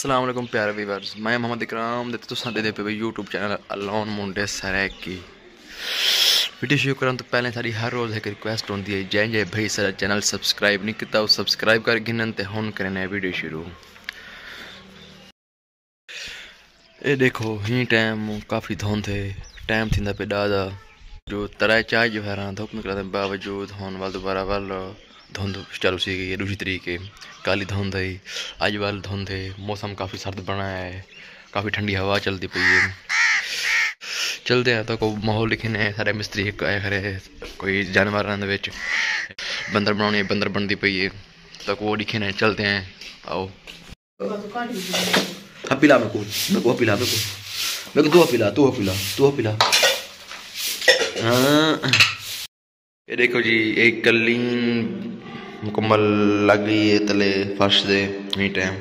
अस्सलाम वालेकुम प्यारे व्यूअर्स, मैं मोहम्मद इकराम ते तुसां दे पे यूट्यूब चैनल अलोन मुंडे सरैकी वीडियो शुरू करन तो पहले सारी हर रोज़ एक रिक्वेस्ट होती है जै भाई सारा चैनल सब्सक्राइब नहीं किया वो सब्सक्राइब कर गिनन ते हुन करने वीडियो शुरू। ये देखो ही टाइम काफ़ी धुंध है, टाइम थींदा पे ॾाढा जो तराए चाय जो है धुप निकलने के बावजूद हुन वाल दोबारा वाल धुंध चालू सी गई है। दूसरी तरीके काली धुंध है, अज वाल धुंध है, मौसम काफ़ी सर्द बना है, काफ़ी ठंडी हवा चलती पई है। चलते हैं तो कोई माहौल लिखने है, सारे मिस्त्री आए खरे कोई जानवर विच बंदर बनाने बंदर बनती पई है तो वो लिखने चलते हैं। आओ पिला मेरे को पिला तू पिला। हाँ ये देखो जी एक कलीन मुकम्मल लग गई है तले फर्श दे ही टाइम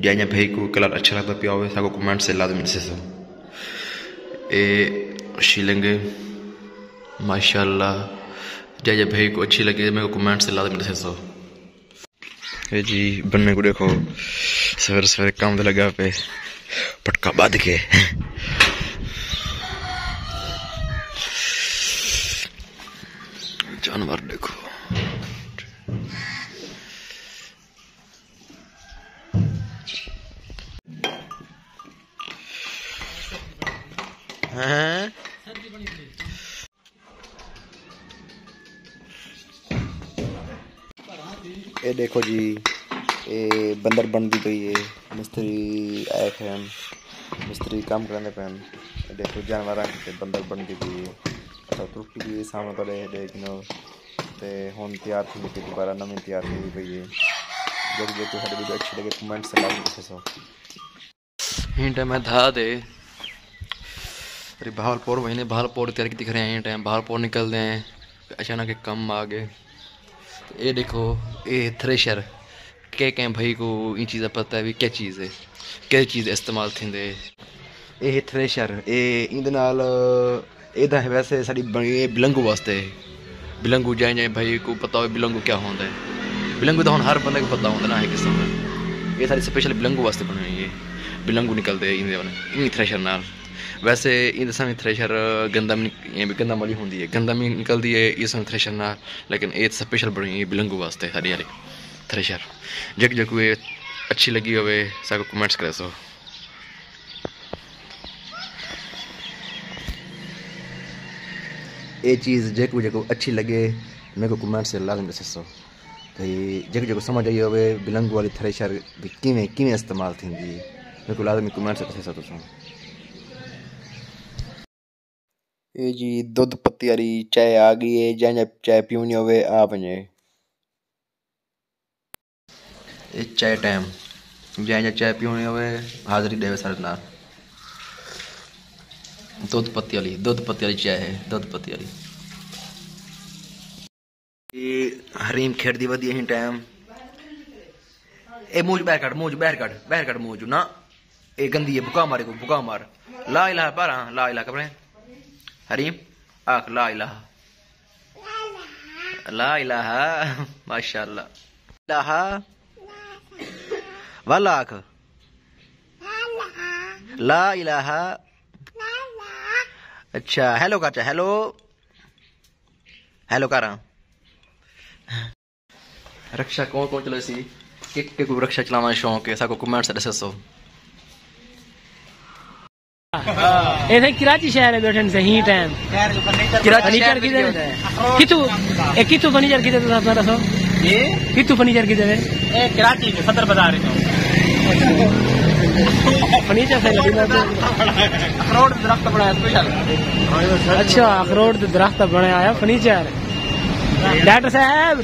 जैसे भाई को कलर अच्छा लगता पिया हो सको कमेंट से लाजमी से ए शीलिंग माशाल्लाह जैसे भाई को अच्छी लगी मेरे को कमेंट से लाजमी से ये जी बनने को देखो सवेरे सवेरे काम तो लगा पे पटका बांध के जानवर देखो हैं ये देखो जी ये बंदर बनती पई है, मिस्त्री आए थे मिस्त्री काम करने पे देखो जानवर बंदर बनती पई है। अच्छा त्रुटि भी सामने पड़े देखनो ते हुन तैयार थी पई दोबारा नवी तैयार थी पई है। जो साडी वीडियो अच्छी लगे कमेंट से लाइक दसो। हिंट मैं था दे अरे भावलपुर वही भावलपुर तैयार की दिख रहे हैं टाइम भावलपुर निकलते हैं अचानक एक कम आ गए। ये देखो ये थ्रेशर के भाई को ये चीज़ पता है भी क्या चीज़ है क्या चीज़ इस्तेमाल थींदे ये थ्रेशर ये वैसे साड़ी बनी बिलंगू वास्ते बिलंगू जै भाई को पता हो बिलंगू क्या होता है बिलंगू तो हर बंदे को पता होता ना है किस्म में ये सारी स्पेशल बिलंगू वास्ते बनी है बिलंगू निकलते इन थ्रेशर नाल। वैसे इन सारी थ्रेशर गंदा वाली होंगी है गंदा में निकलती है ये सारी थ्रेशर ना लेकिन ये स्पेशल बनी है बिलंगू वास्ते सारी वाली थ्रेशर जग अच्छी लगी हो सब कमेंट्स करे सो। ये चीज़ जो अच्छी लगे मेरे को कमेंट से लाजमी दसो भाई जो समझ आई हो बिलंगू वाली थ्रेशर किवें इस्तेमाल थी मेरे को लाजमी कमेंट से दसो तुम। ये जी दूध पत्ती वाली चाय आ गई है जै चाय पीनी हो आ वने ये चाय टाइम जै चाय पीनी हो हाज़री दे सारे नाल दूध पत्ती वाली चाय है दूध पत्ती वाली। ये हरीम खेड़ती वधी ही टाइम ए मूंज बहर कट मूंज ना ए गंदी है बुका मार ला इलाहा पर ला इलाहा कपड़े हरीम आख ला इलाहा माशाल्लाह इलाहा वाला आख ला इलाहा। अच्छा हेलो काचा हेलो कर रक्षा कौन चले सी के को रक्षा चलाना शौक है साको कमेंट से दसो। ऐसे कराची शहर है बैठन से ही टाइम फर्नीचर कितु फर्नीचर की दे तो दसो ये कितु फर्नीचर की दे ए कराची के सदर बाजार है फर्नीचर से अखरोट दरख्त बनाया स्पेशल। अच्छा अखरोट दरख्त बनाया फर्नीचर डॉक्टर साहब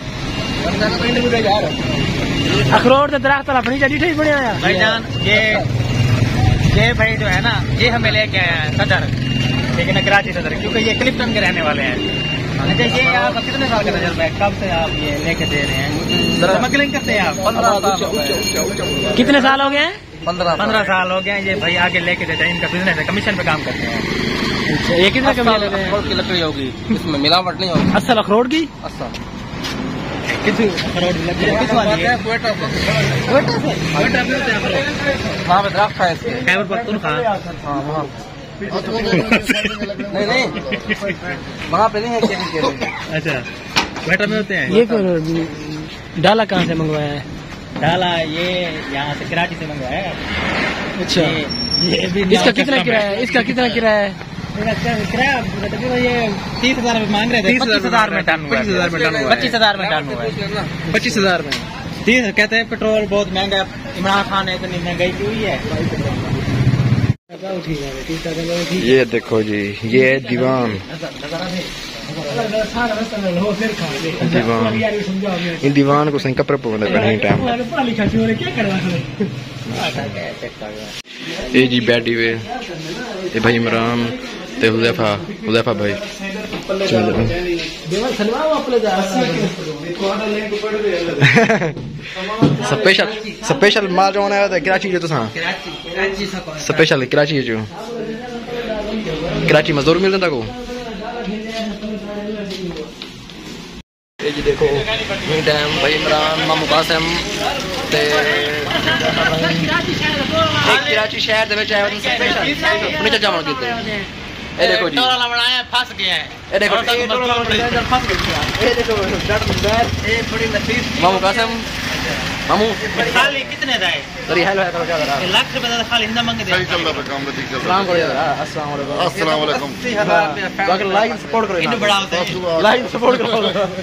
अखरोट दरख्त वाला फर्नीचर डिठे ही बनाया भाईजान। ये भाई जो है ना ये हमें लेके आया है सदर लेकिन कराची सदर क्योंकि ये क्लिफ्टन के रहने वाले हैं। अच्छा ये आप कितने साल का तजर्बा है कब से आप ये लेके दे रहे हैं स्मगलिंग करते हैं आप 15 साल कितने साल हो गए 15 साल हो गए ये भाई आगे लेके देते हैं इनका बिजनेस है कमीशन पे काम करते हैं। अच्छा ये कितने कमीशन लेते हैं अखरोट की लकड़ी होगी इसमें मिलावट नहीं होगी असल अखरोट की असल कितनी अखरोट की लकड़ी किस वाली है क्वेटा से वहाँ पे दरख्त है इसके। खैबर पख्तूनख्वा। हाँ वहाँ नहीं वहाँ पे नहीं है केवी। अच्छा वेटर में होते हैं। ये डाला कहाँ से मंगवाया है? डाला ये यहाँ से कराची से मंगवाया है। अच्छा ये भी इसका कितना किराया है? इसका कितना किराया है? किराया ये 30,000 रुपये मांग रहे थे। 25,000 में टन हुआ। 25,000 में टन हुआ। 25,000 में 30 कहते हैं पेट्रोल बहुत महंगा है। इमरान खान ने इतनी महंगाई की हुई है। ये देखो जी ये है दीवान। दीवान इन दीवान को सही कपड़े पवंदे पे टाइम। ये जी बैठी वे ये भाई इमरान ते हुदैफा भाई। स्पेशल माल जो आया था कराची जो तुसा स्पेशल कराची जो कराची मजदूर मिल जाता को। ये जी देखो टाइम भाई इमरान मामू कासिम ते कराची शहर दे विच आया स्पेशल नीचे जावन कीते। ये देखो जी टोला बनाया फंस गया है। ये देखो फंस गया। ये देखो ये बड़ी लतीफ मामू कासिम मामू खाली कितने दाए तेरी हेलो है करो क्या कर रहा है? लाख रुपए का खाली इंदा मंगे दे। सही चल रहा है काम ठीक चल रहा सलाम करो यार। अस्सलाम वालेकुम। अस्सलाम वालेकुम। 80,000 बाकी लाइक सपोर्ट करो इन्हें बढ़ाते हैं। लाइक सपोर्ट करो।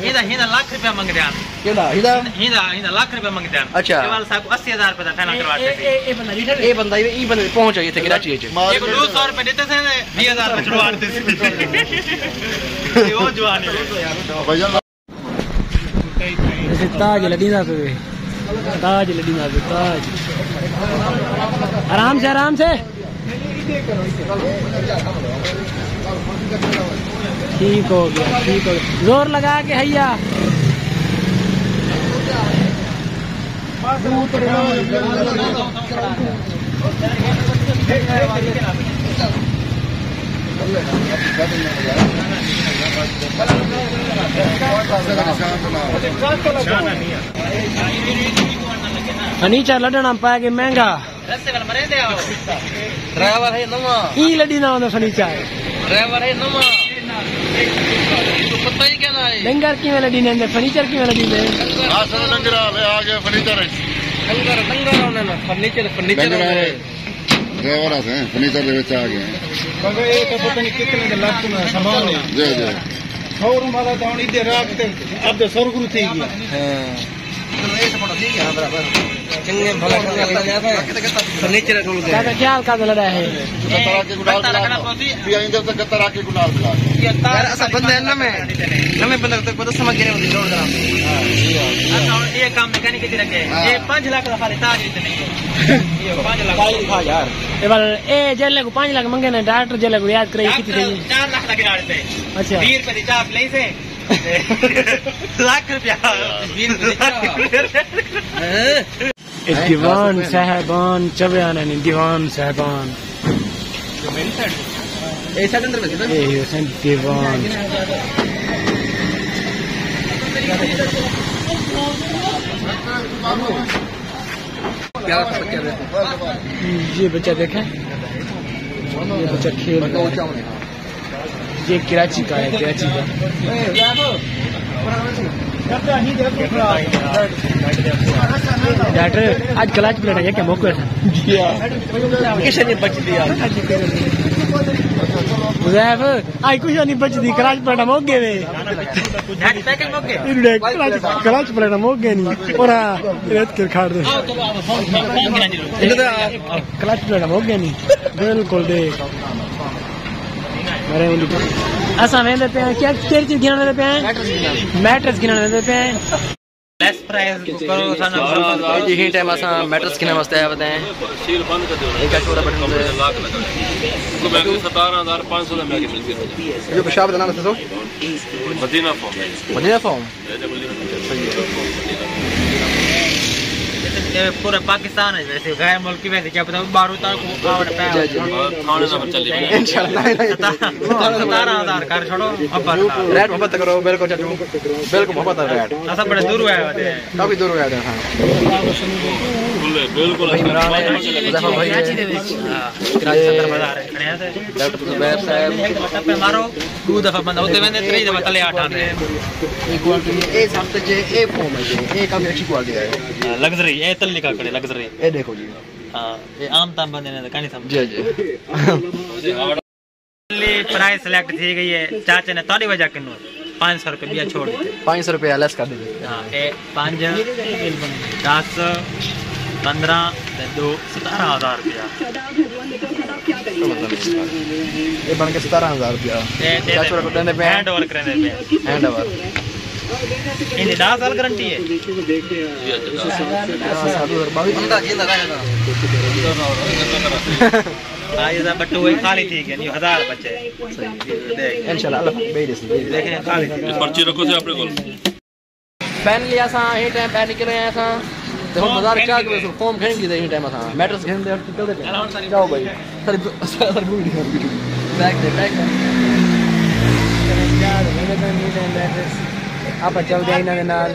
हिंदा लाख रुपया मंग दिया। केड़ा हिदा हिंदा लाख रुपया मंग दिया। अच्छा। केवल साहब 80,000 रुपए का फाइनल करवाते थे। ये बंदा पहुंच गया थे कराची च। एक 200 रुपए देते थे 20,000 में छुड़वाते थे। ये वो जवानी भैया ताज लड़ीदा पे ताज लड़ीदा पे ताज। आराम से ठीक हो गया। जोर लगा के हैया फर्नीचर लड़ना पा के महंगा। ड्राइवर है नवा ई लड़ी ना होना फर्नीचर ड्राइवर है नवा तो पता ही क्या ना है। लंगर की में लड़ी ने फर्नीचर की में लड़ी ने आसन लंगरा ले आगे फर्नीचर है लंगर होना ना फर्नीचर लंगरा है ड्राइवर है फर्नीचर दे विच आ गए मगर ये तो पता नहीं कितने लाख में सामान है। जी जी शोरूम वाला तो इधर रखते अब तो सरगुरु थी गया। हां ये सपोर्ट ठीक है बराबर चंगे भला फर्नीचर टूल गया। क्या हाल का लड़ा है? तरह के गुलाल भी आइंदे तक तरह के गुलाल मिला यार ऐसा बंदा है ना मैं बंदा तक पता समझ गया नहीं रोड करा। अच्छा ये काम मैकेनिक की रखे ये 5 लाख का खाली ताज इतने ये 5 लाख लिखा यार ए बार ए जेले को 5 लाख मंगे ने डॉक्टर जेले को याद करे कितनी थी? 4 लाख लगे डालते। अच्छा 20 रुपए की चाप ले से लाख रुपया दीवान साहबान चबयाना ने दीवान साहबान ऐसा अंदर में ए हुसैन दीवान प्यारा सा बच्चा देखो। ये बच्चा देखें ये बच्चा खेल रहा है। ये कराची का है कराची का। डॉक्टर आज क्लाच प्लेट है क्या मौके किसे नहीं बच दिया मुजैफ आज कुछ नहीं बच दी क्लाच प्लेट मौके में पैकिंग मौके क्लाच प्लेट मौके नहीं और रेत के खाड़ दे क्लाच प्लेट मौके नहीं बिल्कुल देख असा वेंदे पे क्या केर चीज गिनने देते हैं मैट्रेस गिनने देते हैं लेस प्राइस करो साना जी ही टाइम असा मैट्रेस गिनने वास्ते आया बताएं सील बंद कर दो एक छोटा बटन दे लाख लगा उसको मैं 17,500 में मैगी मिलती है। जो पेशाब का नाम है तो मदीना फॉर्म मदीना फॉर्म ये पूरा पाकिस्तान है वैसे गैर मुल्क की वैसे क्या पता बाहर उतार को आवड़ पे खाने ना चले इंशाल्लाह 17,000 कर छोड़ो अब रेट मोहब्बत करो बिल्कुल चाचू बिल्कुल मोहब्बत है रेट ऐसा बड़े दूर हुआ है काफी दूर हुआ है हां बिल्कुल भाई इमरान है, मुज़फ़्फ़र भाई है, डॉक्टर ज़ुबैर साहब। मारो 2 दफा बंदा होते मैंने 3 दफा तले 8 आने ये क्वालिटी ए सब जे ए फॉर्म है, ये काफी अच्छी क्वालिटी है। लग्जरी ये तल लिखा करे लग्जरी। ये देखो जी, हां ये आम ताम बंदे ने कहानी समझ जी जी। प्राइस सिलेक्ट थी गई है चाचा ने तोड़ी वजह किन्नू 500 रुपए दिया छोड़ दीजिए। 500 रुपया लेस कर दीजिए। हाँ 5 10 15 2 17,000 रुपया ये बन के 17,000 रुपया। हैंड ओवर करने पे हैंड ओवर इन्हें 10 साल गारंटी है। ये बट्टू वही खाली थी कि 1000 बचे इंशाल्लाह अल्लाह बेइस देखें खाली पर्ची रखो से अपने को पेन लिया सा ही टाइम पे निकले आया सा देखो बाजार क्या के फॉर्म खेल की ही टाइम सा मैटर्स खेल दे चलते जाओ भाई सर सर बैक दे बैक आप चल जाए ना नाल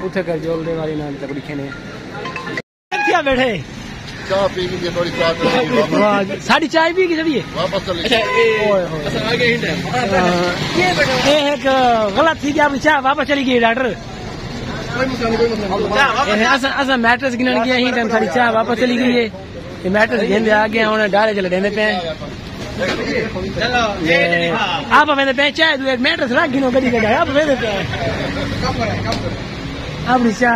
उठे कर जोल दे वाली नाल तकड़ी खेने क्या बैठे चाय पी के थोड़ी चाय साड़ी चाय पी के चलिए वापस चले ओए होए आगे ही टाइम ये एक गलत थी क्या चाय वापस चली गई डॉक्टर असा मैट्रेस गिनन गया ही टाइम साड़ी चाय वापस चली गई है ये मैट्रेस गेंदे आ गया उन्हें डाले चले देंदे पे आप हमें पे चाय दो एक मैट्रेस रख गिनो गड़ी के आप हमें पे अब निशा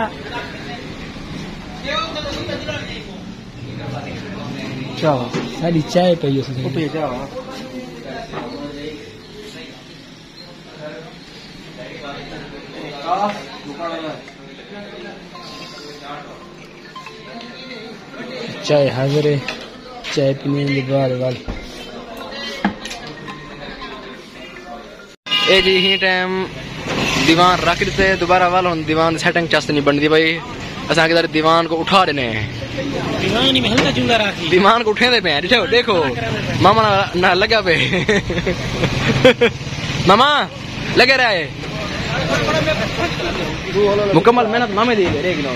चाय साड़ी चाय पे ये से पे चाय चाय हाजिर है चाय पीने के बाद वाल ए जी ही टाइम दीवान रख देते दोबारा वाल हम दीवान सेटिंग चस्त नहीं बनती भाई असा के दीवान को उठा देने हैं दीवान ही महंगा चुंगा रखी दीवान को उठे दे पे देखो देखो मामा ना लगा पे मामा लगे रहे मुकम्मल मेहनत मामे दी रे किलो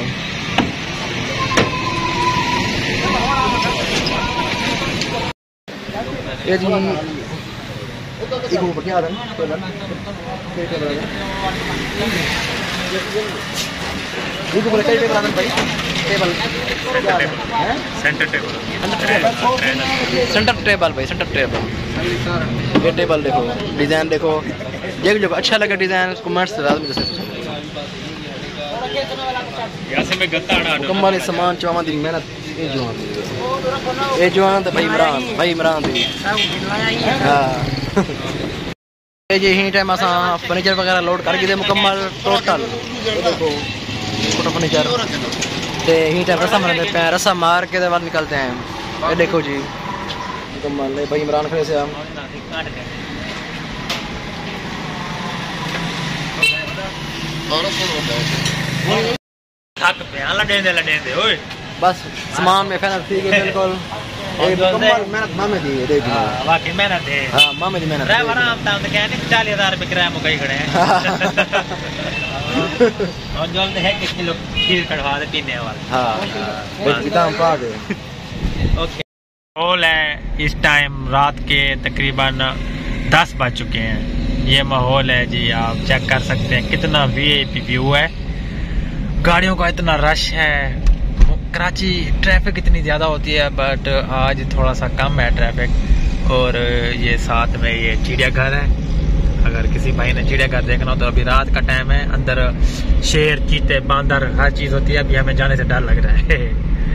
ये जी इको ऊपर क्या आ रहा है इको ऊपर कई टेबल आ रहा है भाई टेबल सेंटर टेबल भाई सेंटर टेबल ये टेबल देखो डिजाइन देखो देख जो अच्छा लगा डिजाइन उसको मर्द से आदमी जैसे यहाँ में गत्ता मुकम्मल सामान चवामा दी मेहनत ये जवान तो भाई इमरान दी हाँ ये जी ही टाइम असा फर्नीचर वगैरह लोड करके दे मुकम्मल टोटल देखो छोटा फर्नीचर ते ही टाइम रस्सा मार के बाद निकलते हैं ये देखो जी मुकम्मल भाई इमरान खड़े से हम थक पे लडेंदे ओए बस सामान में फैनल ठीक है बिल्कुल मेहनत मामे दी है देख वाकई मेहनत है हां मामे दी मेहनत ड्राइवर आम ताम तो कहने 40,000 रुपए किराया मुकाई खड़े हैं और जल्द है कि किलो खीर कढ़वा दे पीने वाला हां बस दाम पा दे ओके माहौल है इस टाइम रात के तकरीबन 10 बज चुके हैं ये माहौल है जी आप चेक कर सकते हैं कितना वीआईपी व्यू है गाड़ियों का इतना रश है कराची ट्रैफिक इतनी ज़्यादा होती है बट आज थोड़ा सा कम है ट्रैफिक और ये साथ में ये चिड़ियाघर है अगर किसी भाई ने चिड़ियाघर देखना हो तो अभी रात का टाइम है अंदर शेर चीते बांदर हर चीज़ होती है अभी हमें जाने से डर लग रहा है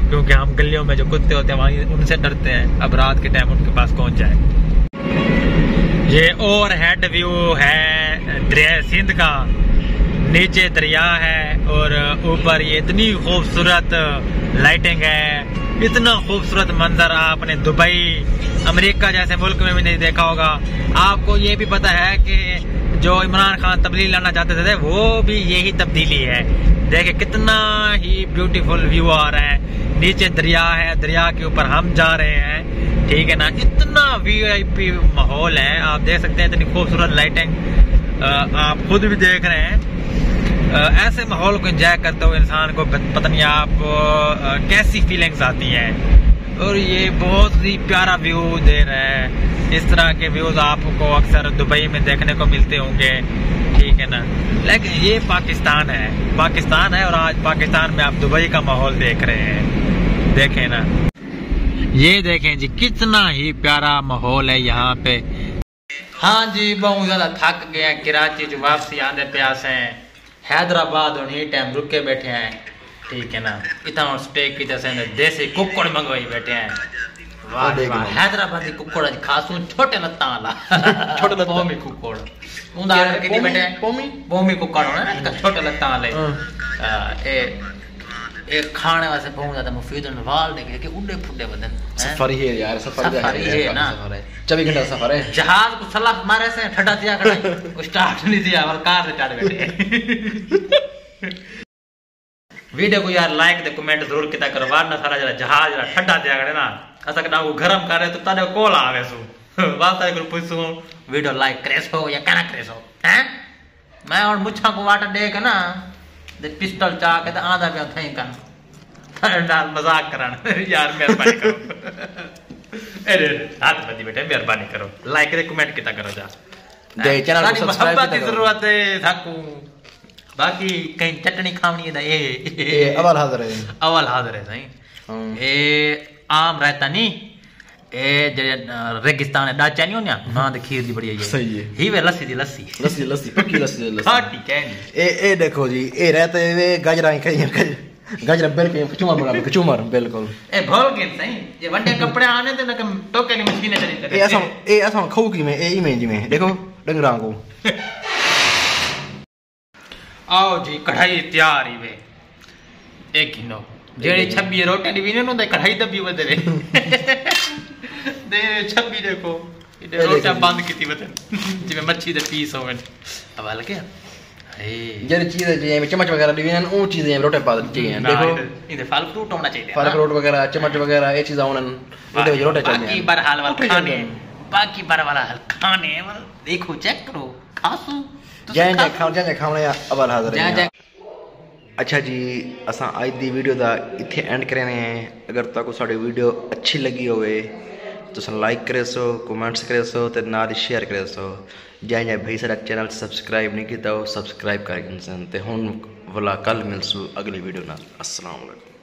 क्योंकि हम गलियों में जो कुत्ते होते हैं वहीं उनसे डरते हैं अब रात के टाइम उनके पास पहुँच जाए ये ओवर हेड व्यू है दरिया सिंध का नीचे दरिया है और ऊपर ये इतनी खूबसूरत लाइटिंग है इतना खूबसूरत मंजर आपने दुबई अमेरिका जैसे मुल्क में भी नहीं देखा होगा। आपको ये भी पता है कि जो इमरान खान तब्दीली लाना चाहते थे वो भी यही तब्दीली है। देखिए कितना ही ब्यूटीफुल व्यू आ रहा है नीचे दरिया है दरिया के ऊपर हम जा रहे हैं ठीक है ना इतना वीआईपी माहौल है आप देख सकते हैं इतनी खूबसूरत लाइटिंग आप खुद भी देख रहे हैं ऐसे माहौल को एंजॉय करते हुए इंसान को पता नहीं आप कैसी फीलिंग्स आती हैं। और ये बहुत ही प्यारा व्यू दे रहा है। इस तरह के व्यूज आपको अक्सर दुबई में देखने को मिलते होंगे, ठीक है ना, लेकिन ये पाकिस्तान है और आज पाकिस्तान में आप दुबई का माहौल देख रहे हैं। देखें ना, ये देखें जी कितना ही प्यारा माहौल है यहाँ पे। हाँ जी, बहुत ज्यादा थक गए हैं, कराची जो वापसी आने प्यास हैं, हैदराबाद और टाइम रुक के बैठे हैं, ठीक है ना। इतना स्टेक की जैसे देसी कुकड़ मंगवाई बैठे हैं। वाह वाह, हैदराबादी कुकड़ खासू छोटे लत्ता वाला छोटे पोमी कुकड़ उंदा कितनी बैठे पोमी कुकड़ होना ना, इसका छोटे लत्ता वाले ए खाने वास्ते बहुत ज्यादा मुफीद है। वाल देखे कि उड़े फुड़े बदन सफर ही है यार, सफर है ना, 24 घंटा सफर है। जहाज को सलाह मारे से ठंडा दिया खड़ा स्टार्ट नहीं दिया और कार से चढ़ बैठे। वीडियो को यार लाइक दे कमेंट जरूर किया करो, वरना सारा जरा जहाज जरा ठंडा दिया करे ना, असा के ना वो गरम करे तो ताने कॉल आवे सो वास्ता को पूछो वीडियो लाइक करे सो या कना करे सो हैं। मैं और मुछा को वाटर दे के ना दे पिस्टल चा के तो आधा पे थई कन डाल मजाक करन यार, मेहरबानी करो। अरे हाथ बदी बेटे मेहरबानी करो, लाइक दे कमेंट किया करो जा, दे चैनल को सब्सक्राइब की जरूरत है थाकू। बाकी कहीं चटनी खावनी है ये अवल हाजिर है सही। ए आम रहता नहीं ए जे रेगिस्तान है दाचा नहीं होना ना, दे खीर दी बढ़िया ये सही है। ही वे लस्सी पक्की लस्सी हां ठीक है। ए देखो जी, ए रहते वे गाजरा गाजरा बिल्कुल कचूमर बिल्कुल ए भोल के सही ये वंडे कपड़े आने तो ना टोके की मशीन चली ए ऐसा खाऊ की में ए इमेज में देखो डंगरा को। आओ जी, कढ़ाई तैयार ही वे एक किलो जेड़ी 26 रोटी दी वीने नु दे कढ़ाई दबी वदे रे दे 26 देखो इधर रोटी बंद कीती वदे जिਵੇਂ मच्छी दे पीस होवन अब लगे ए जेड़ी चीज है में चम्मच वगैरह दी वीने वो चीजें रोटी पा दी हैं। देखो इधर फल फ्रूट होना चाहिए, फल फ्रूट वगैरह चम्मच वगैरह ये चीज होनन उधर रोटी चाहिए। बाकी बरहाल वाला खाने, बाकी बरवाला खाने देखो चेक करो खासू जय खाने अवल हाजिर है। अच्छा जी, असां आज दी वीडियो दा इत्थे एंड करने हैं। अगर तुहानू साडी वीडियो अच्छी लगी होवे तो लाइक करे सो, कमेंट्स करे सो ते नाल शेयर करे सो। जय भाई साडा चैनल सब्सक्राइब नहीं कीता हो सब्सक्राइब कर ते हुण वाला कल मिलसू अगली वीडियो नाल। अस्सलाम वालेकुम।